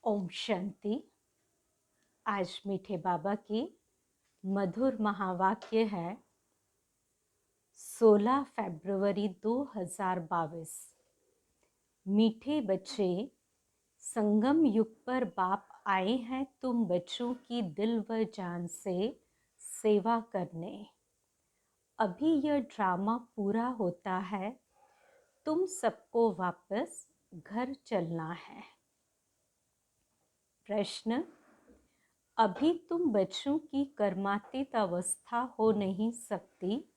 ओम शांति। आज मीठे बाबा की मधुर महावाक्य है 16 फरवरी 2022। मीठे बच्चे, संगम युग पर बाप आए हैं तुम बच्चों की दिल व जान से सेवा करने। अभी यह ड्रामा पूरा होता है, तुम सबको वापस घर चलना है। प्रश्न: अभी तुम बच्चों की कर्मातीत अवस्था हो नहीं सकती,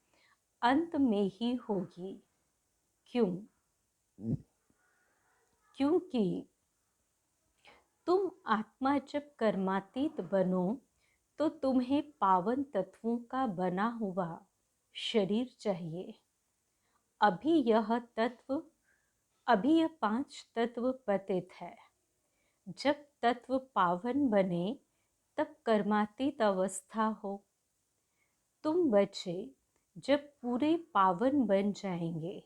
अंत में ही होगी। क्यों? क्योंकि तुम आत्मा जब कर्मातीत बनो तो तुम्हें पावन तत्वों का बना हुआ शरीर चाहिए। अभी यह 5 तत्व पतित है। जब तत्व पावन बने तब कर्मातीत अवस्था हो। तुम बच्चे जब पूरे पावन बन जाएंगे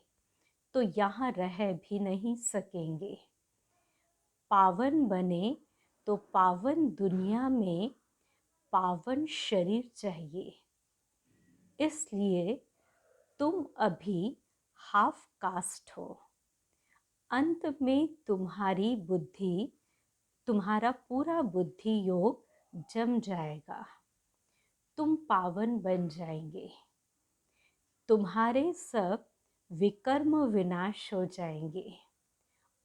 तो यहाँ रह भी नहीं सकेंगे। पावन बने तो पावन दुनिया में पावन शरीर चाहिए। इसलिए तुम अभी हाफ कास्ट हो। अंत में तुम्हारा पूरा बुद्धि योग जम जाएगा। तुम पावन बन जाएंगे। तुम्हारे सब विकर्म विनाश हो जाएंगे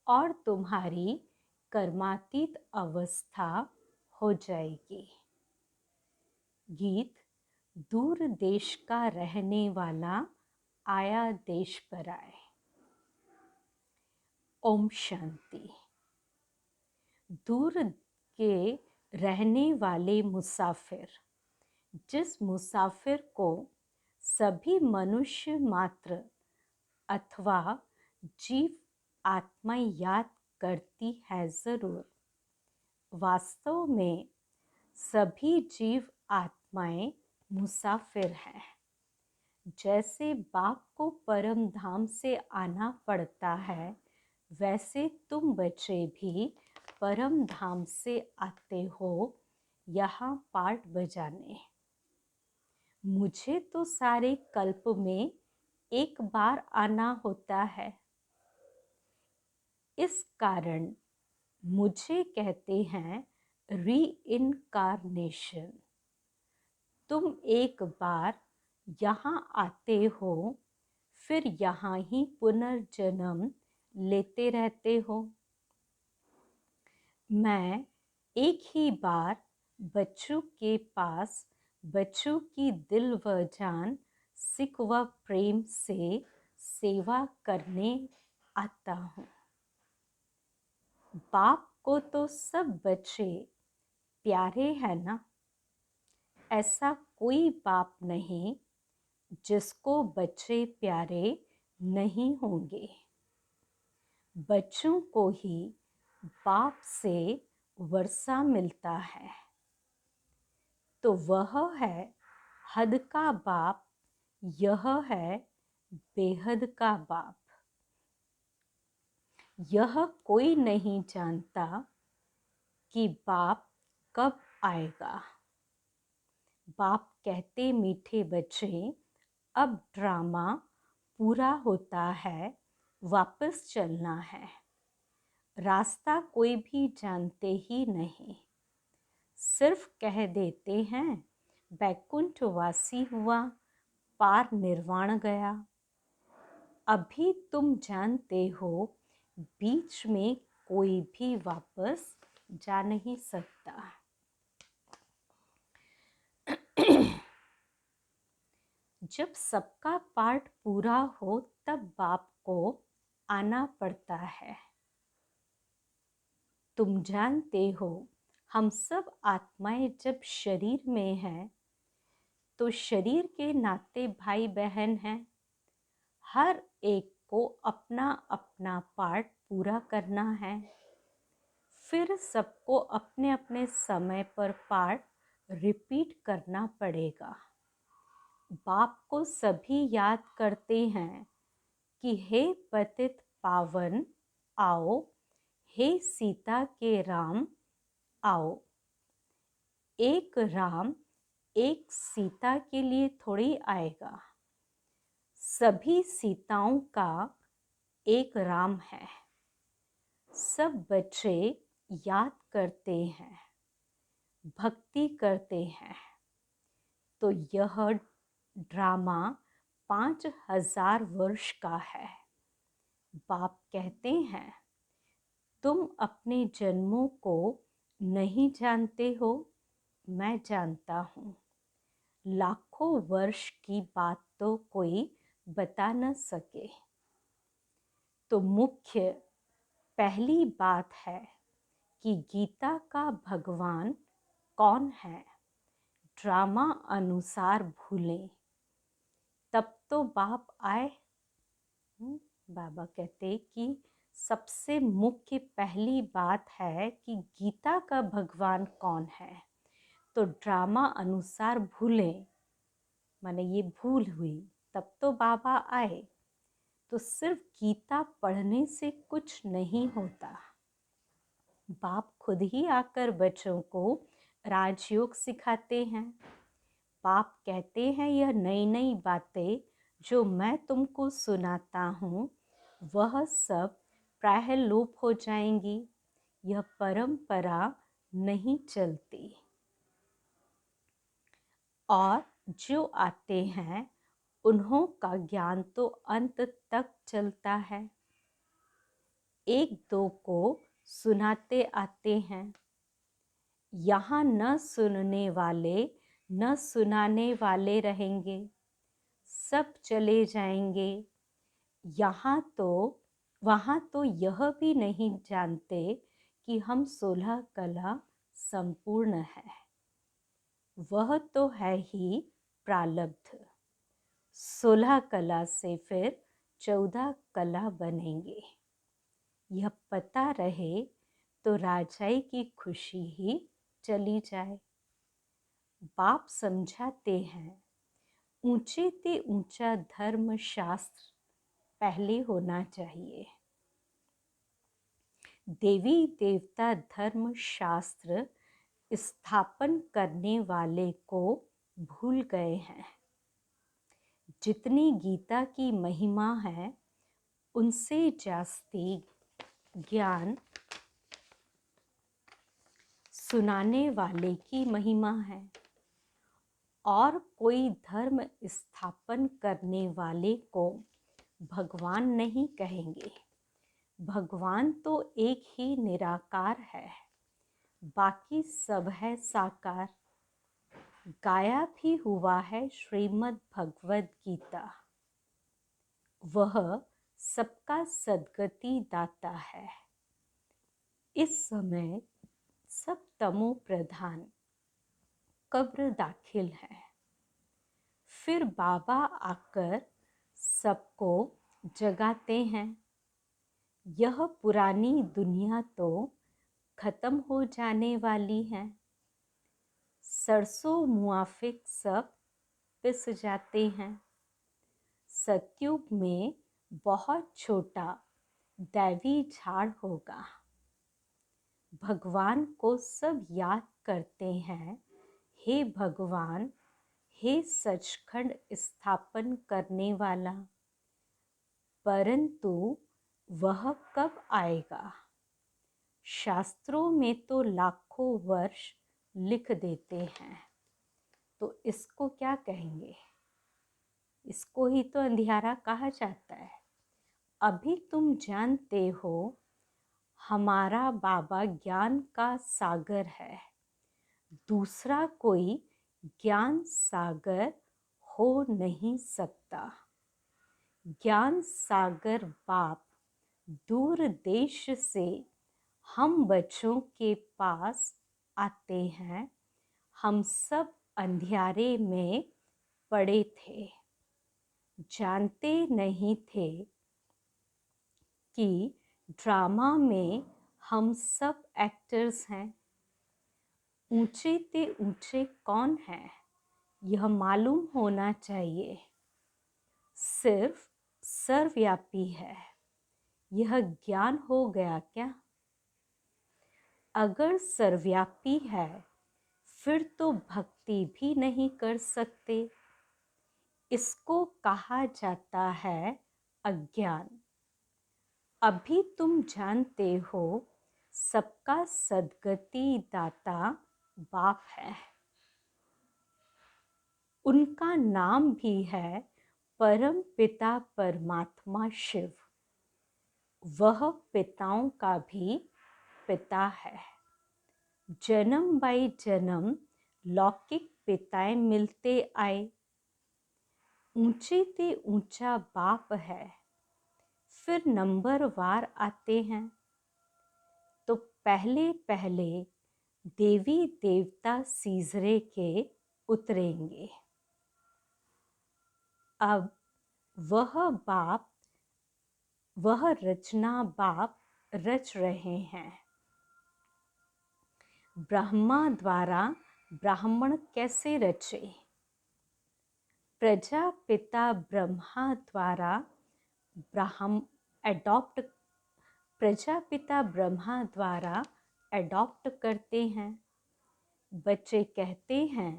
और तुम्हारी कर्मातीत अवस्था हो जाएगी। गीत: दूर देश का रहने वाला आया देश पर आए। ओम शांति। दूर के रहने वाले मुसाफिर, जिस मुसाफिर को सभी मनुष्य मात्र अथवा जीव आत्मा याद करती है जरूर, वास्तव में सभी जीव आत्माएं मुसाफिर हैं। जैसे बाप को परम धाम से आना पड़ता है, वैसे तुम बच्चे भी परम धाम से आते हो यहाँ पाठ बजाने। मुझे तो सारे कल्प में एक बार आना होता है। इस कारण मुझे कहते हैं रीइनकार्नेशन। तुम एक बार यहाँ आते हो, फिर यहाँ ही पुनर्जन्म लेते रहते हो। मैं एक ही बार बच्चों के पास बच्चों की दिल व जान सिक व प्रेम से सेवा करने आता हूँ। बाप को तो सब बच्चे प्यारे हैं ना। ऐसा कोई बाप नहीं जिसको बच्चे प्यारे नहीं होंगे। बच्चों को ही बाप से वर्षा मिलता है, तो वह है हद का बाप, यह है बेहद का बाप। यह कोई नहीं जानता कि बाप कब आएगा। बाप कहते मीठे बच्चे, अब ड्रामा पूरा होता है, वापस चलना है। रास्ता कोई भी जानते ही नहीं, सिर्फ कह देते हैं बैकुंठ वासी हुआ, पार निर्वाण गया। अभी तुम जानते हो बीच में कोई भी वापस जा नहीं सकता। जब सबका पाठ पूरा हो तब बाप को आना पड़ता है। तुम जानते हो हम सब आत्माएं जब शरीर में हैं तो शरीर के नाते भाई बहन हैं। हर एक को अपना अपना पार्ट पूरा करना है। फिर सबको अपने अपने समय पर पार्ट रिपीट करना पड़ेगा। बाप को सभी याद करते हैं कि हे पतित पावन आओ, हे सीता के राम आओ, एक राम एक सीता के लिए थोड़ी आएगा, सभी सीताओं का एक राम है। सब बच्चे याद करते हैं, भक्ति करते हैं, तो यह ड्रामा 5000 वर्ष का है। बाप कहते हैं, तुम अपने जन्मों को नहीं जानते हो, मैं जानता हूँ। लाखों वर्ष की बात तो कोई बता न सके। तो मुख्य पहली बात है कि गीता का भगवान कौन है, ड्रामा अनुसार भूलें, तब तो बाप आए। बाबा कहते कि सबसे मुख्य पहली बात है कि गीता का भगवान कौन है, तो ड्रामा अनुसार भूलें, माने ये भूल हुई, तब तो बाबा आए। तो सिर्फ गीता पढ़ने से कुछ नहीं होता। बाप खुद ही आकर बच्चों को राजयोग सिखाते हैं। बाप कहते हैं, यह नई नई बातें जो मैं तुमको सुनाता हूँ वह सब प्रायः लोप हो जाएंगी, यह परंपरा नहीं चलती। और जो आते हैं उन्हों का ज्ञान तो अंत तक चलता है। एक दो को सुनाते आते हैं, यहाँ न सुनने वाले न सुनाने वाले रहेंगे, सब चले जाएंगे। यहाँ तो वहाँ तो यह भी नहीं जानते कि हम 16 कला संपूर्ण है, वह तो है ही प्रारब्ध। 16 कला से फिर 14 कला बनेंगे। यह पता रहे तो राजाई की खुशी ही चली जाए। बाप समझाते हैं, ऊंचे ते ऊंचा धर्म शास्त्र पहले होना चाहिए। देवी देवता धर्म शास्त्र स्थापन करने वाले को भूल गए हैं। जितनी गीता की महिमा है उनसे जास्ती ज्ञान सुनाने वाले की महिमा है। और कोई धर्म स्थापन करने वाले को भगवान नहीं कहेंगे। भगवान तो एक ही निराकार है, बाकी सब है साकार। गाया भी हुआ है श्रीमद् भगवद गीता, वह सबका सद्गति दाता है। इस समय सब तमो प्रधान कब्र दाखिल है। फिर बाबा आकर सबको जगाते हैं। यह पुरानी दुनिया तो खत्म हो जाने वाली है। सरसों मुआफिक सब पिस जाते हैं। सतयुग में बहुत छोटा दैवी झाड़ होगा। भगवान को सब याद करते हैं, हे भगवान, हे सचखंड स्थापन करने वाला। परंतु वह कब आएगा? शास्त्रों में तो लाखों वर्ष लिख देते हैं, तो इसको क्या कहेंगे? इसको ही तो अंधियारा कहा जाता है। अभी तुम जानते हो हमारा बाबा ज्ञान का सागर है, दूसरा कोई ज्ञान सागर हो नहीं सकता। ज्ञान सागर बाप दूर देश से हम बच्चों के पास आते हैं। हम सब अंधियारे में पड़े थे, जानते नहीं थे कि ड्रामा में हम सब एक्टर्स हैं। ऊंचे ते ऊंचे कौन है यह मालूम होना चाहिए। सिर्फ सर्वव्यापी है, यह ज्ञान हो गया क्या? अगर सर्वव्यापी है फिर तो भक्ति भी नहीं कर सकते। इसको कहा जाता है अज्ञान। अभी तुम जानते हो सबका सद्गति दाता बाप है। उनका नाम भी है परम पिता परमात्मा शिव। वह पिताओं का भी पिता है। जन्म बाई जन्म लौकिक पिताएं मिलते आए। ऊंचे ते ऊंचा बाप है, फिर नंबरवार आते हैं। तो पहले पहले देवी देवता सीजरे के उतरेंगे। अब वह बाप, वह रचना बाप रच रहे हैं। ब्रह्मा द्वारा ब्राह्मण कैसे रचे? प्रजापिता ब्रह्मा द्वारा प्रजापिता ब्रह्मा द्वारा एडॉप्ट करते हैं। बच्चे कहते हैं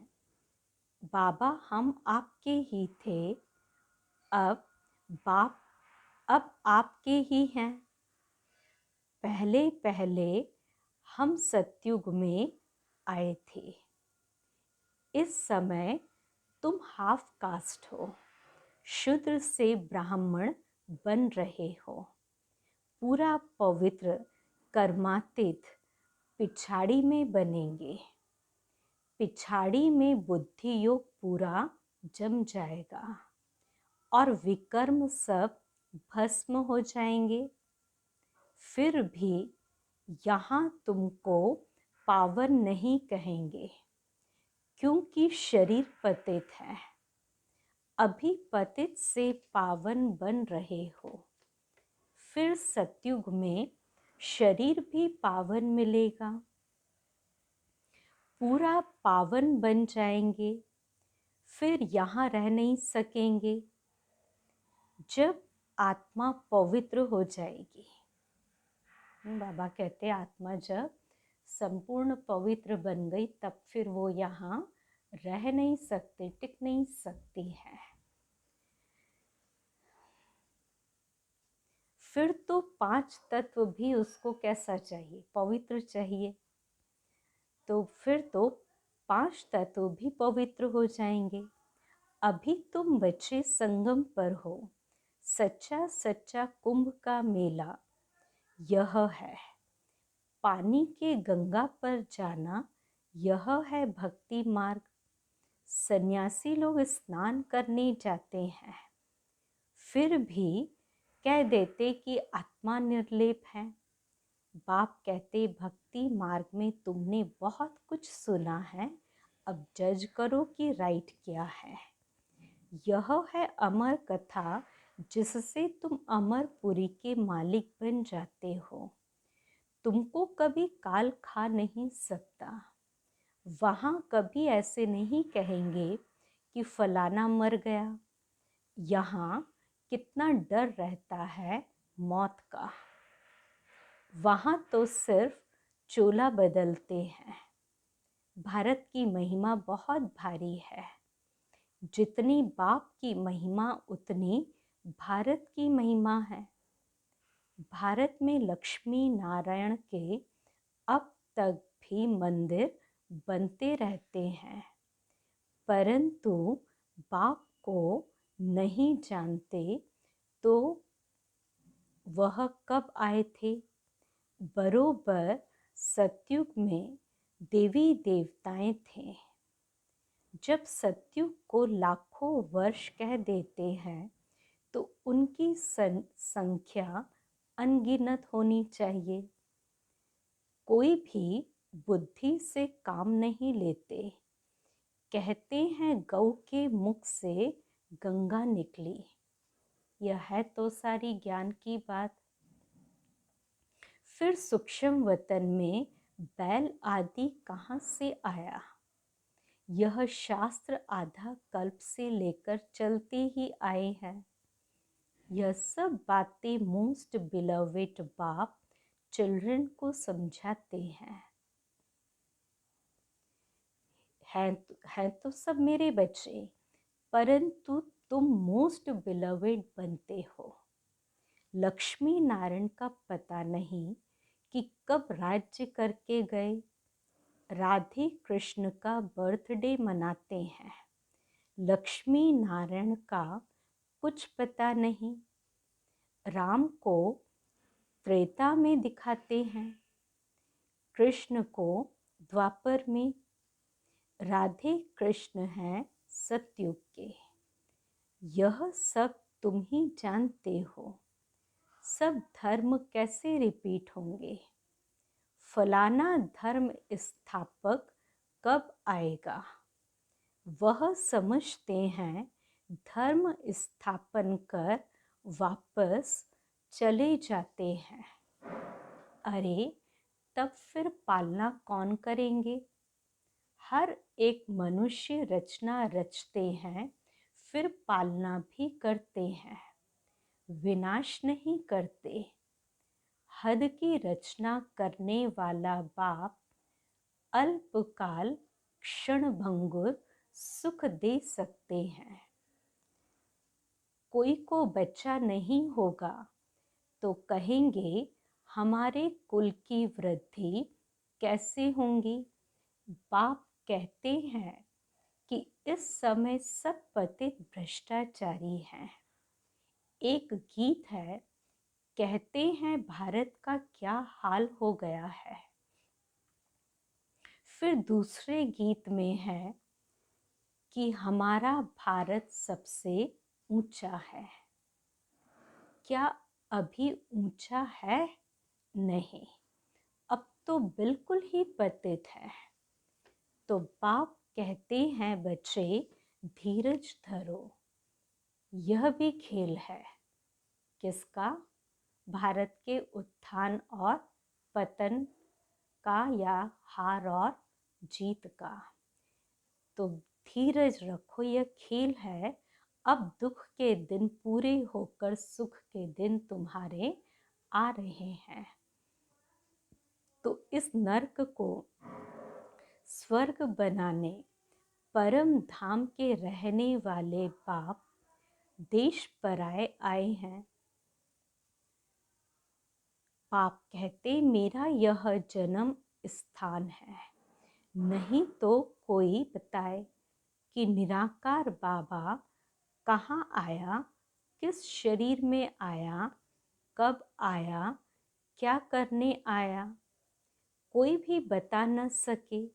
बाबा हम आपके ही थे, अब आपके ही हैं। पहले पहले हम सतयुग में आए थे। इस समय तुम हाफ कास्ट हो, शूद्र से ब्राह्मण बन रहे हो। पूरा पवित्र कर्मातीत पिछाड़ी में बनेंगे। पिछाड़ी में बुद्धि योग पूरा जम जाएगा और विकर्म सब भस्म हो जाएंगे। फिर भी यहाँ तुमको पावन नहीं कहेंगे, क्योंकि शरीर पतित है। अभी पतित से पावन बन रहे हो। फिर सतयुग में शरीर भी पावन मिलेगा, पूरा पावन बन जाएंगे। फिर यहाँ रह नहीं सकेंगे। जब आत्मा पवित्र हो जाएगी, बाबा कहते आत्मा जब संपूर्ण पवित्र बन गई तब फिर वो यहाँ रह नहीं सकते, टिक नहीं सकती है। फिर तो 5 तत्व भी उसको कैसा चाहिए? पवित्र चाहिए। तो फिर तो 5 तत्व भी पवित्र हो जाएंगे। अभी तुम बच्चे संगम पर हो। सच्चा सच्चा कुंभ का मेला यह है। पानी के गंगा पर जाना यह है भक्ति मार्ग। सन्यासी लोग स्नान करने जाते हैं, फिर भी कह देते कि आत्मा निर्लेप है। बाप कहते भक्ति मार्ग में तुमने बहुत कुछ सुना है, अब जज करो कि राइट क्या है। यह है अमर कथा जिससे तुम अमरपुरी के मालिक बन जाते हो। तुमको कभी काल खा नहीं सकता। वहाँ कभी ऐसे नहीं कहेंगे कि फलाना मर गया। यहाँ कितना डर रहता है मौत का। वहाँ तो सिर्फ चोला बदलते हैं। भारत की महिमा बहुत भारी है। जितनी बाप की महिमा उतनी भारत की महिमा है। भारत में लक्ष्मी नारायण के अब तक भी मंदिर बनते रहते हैं, परंतु बाप को नहीं जानते। तो वह कब आए थे? बरोबर सतयुग में देवी देवताएं थे। जब सतयुग को लाखों वर्ष कह देते हैं तो उनकी संख्या अनगिनत होनी चाहिए। कोई भी बुद्धि से काम नहीं लेते। कहते हैं गौ के मुख से गंगा निकली। यह है तो सारी ज्ञान की बात। फिर सूक्ष्म वतन में बैल आदि कहाँ से आया? यह शास्त्र आधा कल्प से लेकर चलते ही आए हैं। यह सब बातें मोस्ट बिलवेड बाप चिल्ड्रन को समझाते हैं। हैं तो सब मेरे बच्चे, परंतु तुम मोस्ट बिलवेड बनते हो। लक्ष्मी नारायण का पता नहीं कि कब राज्य करके गए। राधे कृष्ण का बर्थडे मनाते हैं। लक्ष्मी नारायण का कुछ पता नहीं। राम को त्रेता में दिखाते हैं, कृष्ण को द्वापर में। राधे कृष्ण हैं सतयुग के। यह सब तुम ही जानते हो। सब धर्म कैसे रिपीट होंगे? फलाना धर्म स्थापक कब आएगा? वह समझते हैं धर्म स्थापन कर वापस चले जाते हैं। अरे तब फिर पालना कौन करेंगे? हर एक मनुष्य रचना रचते हैं, फिर पालना भी करते हैं, विनाश नहीं करते। हद की रचना करने वाला बाप अल्पकाल क्षणभंगुर सुख दे सकते हैं। कोई को बच्चा नहीं होगा तो कहेंगे हमारे कुल की वृद्धि कैसे होंगी? बाप कहते हैं कि इस समय सब पतित भ्रष्टाचारी हैं। एक गीत है, कहते हैं भारत का क्या हाल हो गया है। फिर दूसरे गीत में है कि हमारा भारत सबसे ऊंचा है। क्या अभी ऊंचा है? नहीं, अब तो बिल्कुल ही पतित है। तो बाप कहते हैं बच्चे धीरज धरो। यह भी खेल है। किसका? भारत के उत्थान और पतन का, या हार और जीत का। तो धीरज रखो, यह खेल है। अब दुख के दिन पूरे होकर सुख के दिन तुम्हारे आ रहे हैं। तो इस नर्क को स्वर्ग बनाने परम धाम के रहने वाले बाप देश पराए आए हैं। बाप कहते मेरा यह जन्म स्थान है। नहीं तो कोई बताए कि निराकार बाबा कहाँ आया, किस शरीर में आया, कब आया, क्या करने आया? कोई भी बता न सके।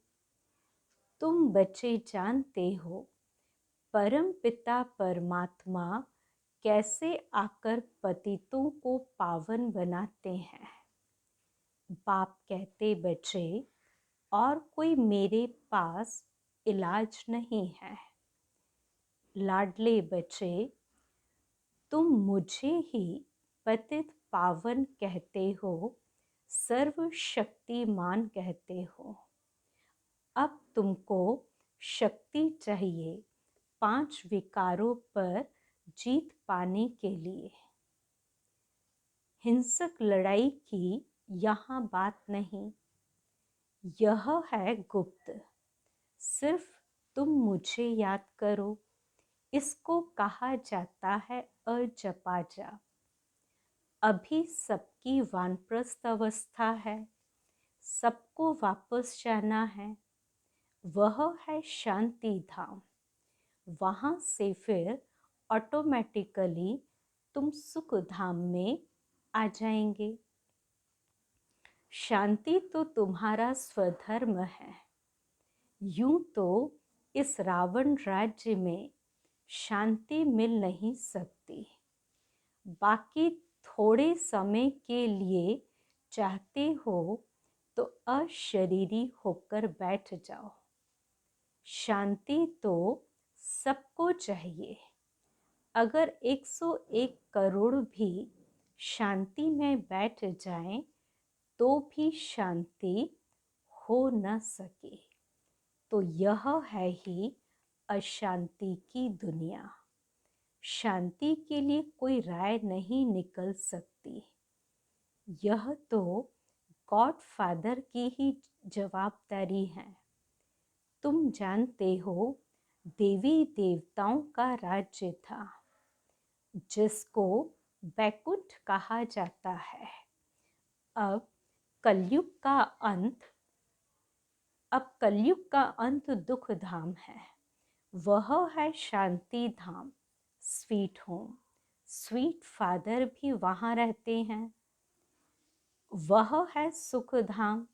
तुम बच्चे जानते हो परम पिता परमात्मा कैसे आकर पतितों को पावन बनाते हैं। बाप कहते बच्चे और कोई मेरे पास इलाज नहीं है। लाडले बच्चे तुम मुझे ही पतित पावन कहते हो, सर्वशक्तिमान कहते हो। अब तुमको शक्ति चाहिए 5 विकारों पर जीत पाने के लिए। हिंसक लड़ाई की यहाँ बात नहीं, यह है गुप्त। सिर्फ तुम मुझे याद करो। इसको कहा जाता है अजपा जाप। अभी सबकी वानप्रस्थ अवस्था है, सबको वापस जाना है। वह है शांति धाम। वहाँ से फिर ऑटोमेटिकली तुम सुख धाम में आ जाएंगे। शांति तो तुम्हारा स्वधर्म है। यूं तो इस रावण राज्य में शांति मिल नहीं सकती। बाकी थोड़े समय के लिए चाहते हो तो अशरीरी होकर बैठ जाओ। शांति तो सबको चाहिए। अगर 101 करोड़ भी शांति में बैठ जाएं तो भी शांति हो न सके। तो यह है ही अशांति की दुनिया। शांति के लिए कोई राय नहीं निकल सकती। यह तो गॉड फादर की ही जवाबदारी है। तुम जानते हो, देवी देवताओं का राज्य था जिसको बैकुंठ कहा जाता है। अब कलयुग का अंत अब कलयुग का अंत दुख धाम है। वह है शांति धाम, स्वीट होम। स्वीट फादर भी वहाँ रहते हैं। वह है सुख धाम,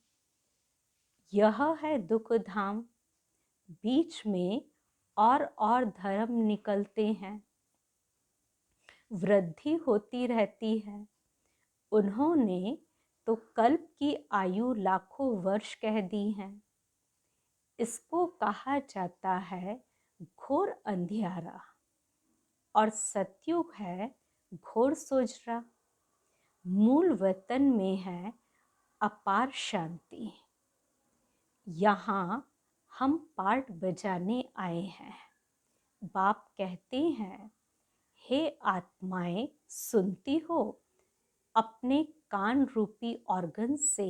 यह है दुख धाम। बीच में और धर्म निकलते हैं, वृद्धि होती रहती है। उन्होंने तो कल्प की आयु लाखों वर्ष कह दी है। इसको कहा जाता है घोर अंधियारा, और सतयुग है घोर सोजरा। मूल वतन में है अपार शांति। यहाँ हम पार्ट बजाने आए हैं। बाप कहते हैं, हे आत्माएं, सुनती हो? अपने कान रूपी ऑर्गन से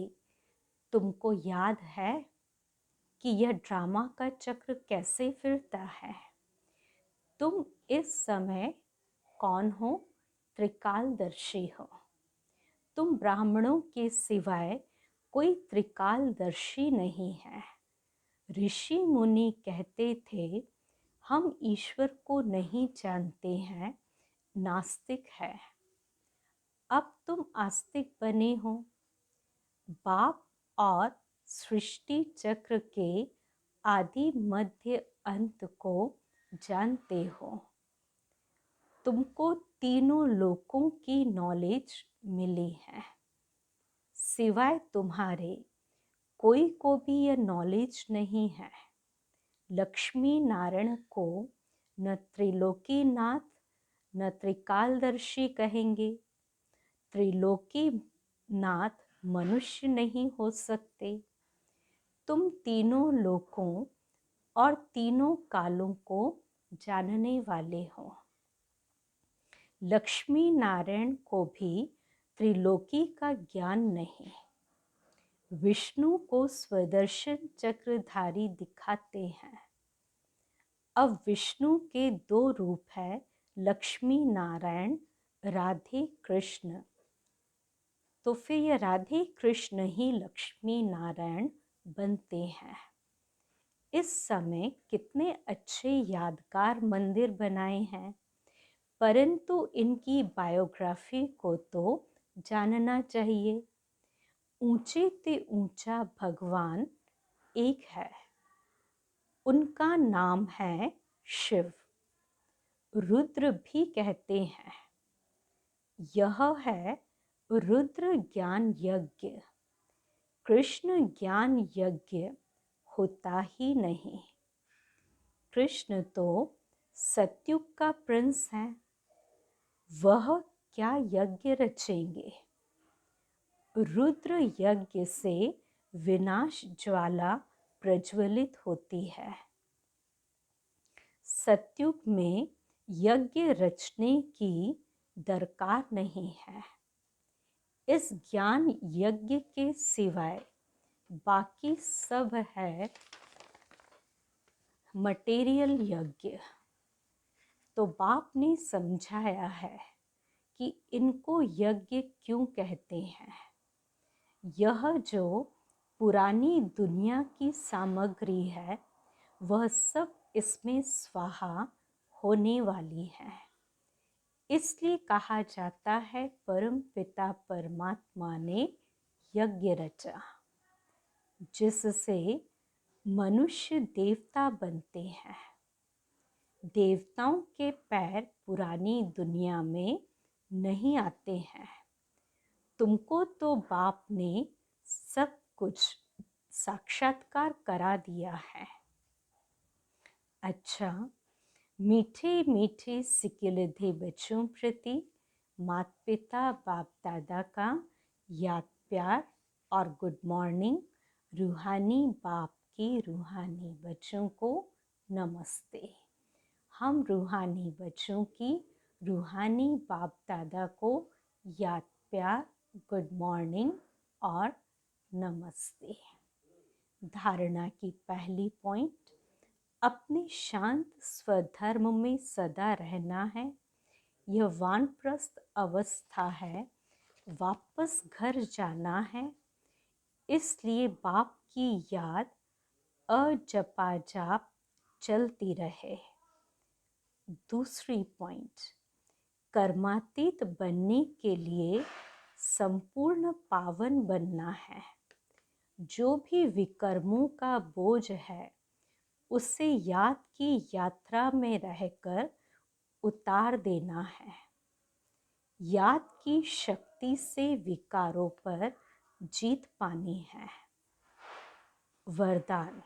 तुमको याद है कि यह ड्रामा का चक्र कैसे फिरता है? तुम इस समय कौन हो? त्रिकालदर्शी हो। तुम ब्राह्मणों के सिवाय कोई त्रिकालदर्शी नहीं है। ऋषि मुनि कहते थे, हम ईश्वर को नहीं जानते हैं, नास्तिक है। अब तुम आस्तिक बने हो। बाप और सृष्टि चक्र के आदि मध्य अंत को जानते हो। तुमको तीनों लोकों की नॉलेज मिली है। सिवाय तुम्हारे कोई को भी यह नॉलेज नहीं है। लक्ष्मी नारायण को न त्रिलोकी नाथ न त्रिकालदर्शी कहेंगे। त्रिलोकी नाथ मनुष्य नहीं हो सकते। तुम तीनों लोकों और तीनों कालों को जानने वाले हो। लक्ष्मी नारायण को भी त्रिलोकी का ज्ञान नहीं। विष्णु को स्वदर्शन चक्रधारी दिखाते हैं। अब विष्णु के दो रूप है, लक्ष्मी नारायण, राधे कृष्ण। तो फिर ये राधे कृष्ण ही लक्ष्मी नारायण बनते हैं। इस समय कितने अच्छे यादगार मंदिर बनाए हैं, परंतु इनकी बायोग्राफी को तो जानना चाहिए। ऊंचे ते ऊंचा भगवान एक है, उनका नाम है शिव। रुद्र भी कहते हैं। यह है रुद्र ज्ञान यज्ञ। कृष्ण ज्ञान यज्ञ होता ही नहीं। कृष्ण तो सतयुग का प्रिंस है। वह क्या यज्ञ रचेंगे? रुद्र यज्ञ से विनाश ज्वाला प्रज्वलित होती है। सतयुग में यज्ञ रचने की दरकार नहीं है। इस ज्ञान यज्ञ के सिवाय बाकी सब है मटेरियल यज्ञ। तो बाप ने समझाया है कि इनको यज्ञ क्यों कहते हैं। यह जो पुरानी दुनिया की सामग्री है, वह सब इसमें स्वाहा होने वाली है। इसलिए कहा जाता है, परम पिता परमात्मा ने यज्ञ रचा, जिससे मनुष्य देवता बनते हैं। देवताओं के पैर पुरानी दुनिया में नहीं आते हैं। तुमको तो बाप ने सब कुछ साक्षात्कार करा दिया है। अच्छा, मीठे मीठे सिकिलधे बच्चों प्रति माता पिता बाप दादा का याद प्यार और गुड मॉर्निंग। रूहानी बाप की रूहानी बच्चों को नमस्ते। हम रूहानी बच्चों की रूहानी बाप दादा को याद प्यार, गुड मॉर्निंग और नमस्ते। धारणा की पहली पॉइंट, अपने शांत स्वधर्म में सदा रहना है। यह वानप्रस्थ अवस्था है, वापस घर जाना है, इसलिए बाप की याद अजपाजाप चलती रहे। दूसरी पॉइंट, कर्मातीत बनने के लिए संपूर्ण पावन बनना है। जो भी विकर्मों का बोझ है उसे याद की यात्रा में रहकर उतार देना है। याद की शक्ति से विकारों पर जीत पानी है। वरदान,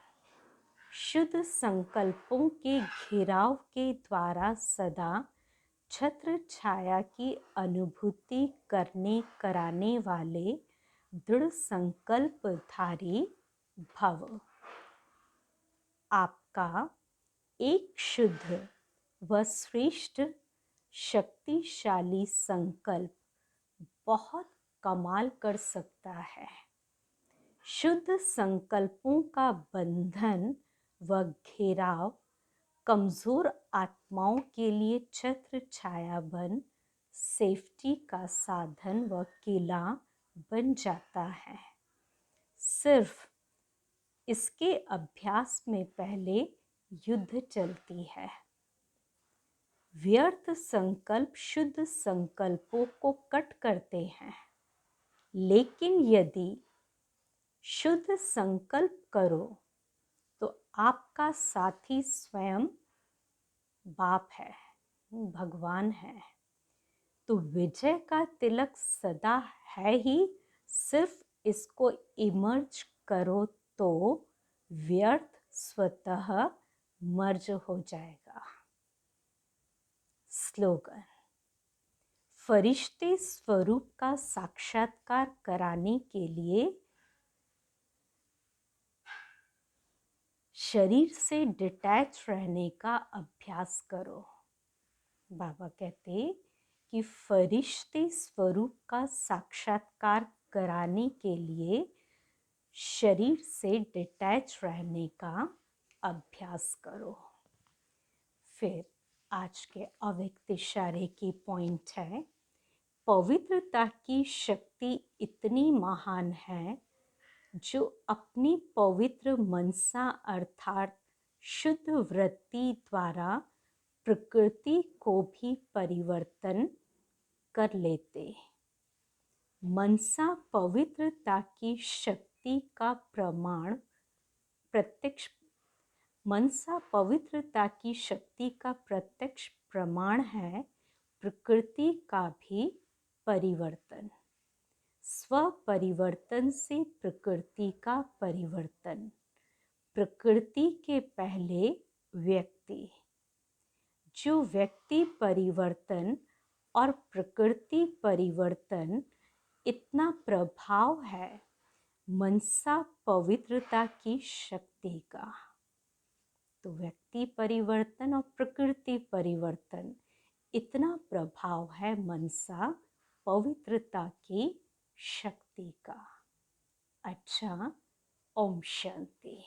शुद्ध संकल्पों के घेराव के द्वारा सदा छत्र छाया की अनुभूति करने कराने वाले दृढ़ संकल्पधारी भव। आपका एक शुद्ध व श्रेष्ठ शक्तिशाली संकल्प बहुत कमाल कर सकता है। शुद्ध संकल्पों का बंधन व घेराव कमजोर आत्माओं के लिए छत्र छाया बन सेफ्टी का साधन व किला बन जाता है। सिर्फ इसके अभ्यास में पहले युद्ध चलती है। व्यर्थ संकल्प शुद्ध संकल्पों को कट करते हैं, लेकिन यदि शुद्ध संकल्प करो तो आपका साथी स्वयं बाप है, भगवान है। तो विजय का तिलक सदा है ही, सिर्फ इसको इमर्ज करो तो व्यर्थ स्वतः मर्ज हो जाएगा। स्लोगन, फरिश्ते स्वरूप का साक्षात्कार कराने के लिए शरीर से डिटैच रहने का अभ्यास करो। बाबा कहते कि फरिश्ते स्वरूप का साक्षात्कार कराने के लिए शरीर से डिटैच रहने का अभ्यास करो। फिर आज के अव्यक्त इशारे की पॉइंट है, पवित्रता की शक्ति इतनी महान है जो अपनी पवित्र मनसा अर्थात शुद्ध वृत्ति द्वारा प्रकृति को भी परिवर्तन कर लेते। मनसा पवित्रता की शक्ति का प्रमाण प्रत्यक्ष मनसा पवित्रता की शक्ति का प्रत्यक्ष प्रमाण है। प्रकृति का भी परिवर्तन, स्व परिवर्तन से प्रकृति का परिवर्तन, प्रकृति के पहले व्यक्ति। जो व्यक्ति परिवर्तन और प्रकृति परिवर्तन इतना प्रभाव है मनसा पवित्रता की शक्ति का, तो व्यक्ति परिवर्तन और प्रकृति परिवर्तन इतना प्रभाव है मनसा पवित्रता की शक्ति का। अच्छा, ओम शांति।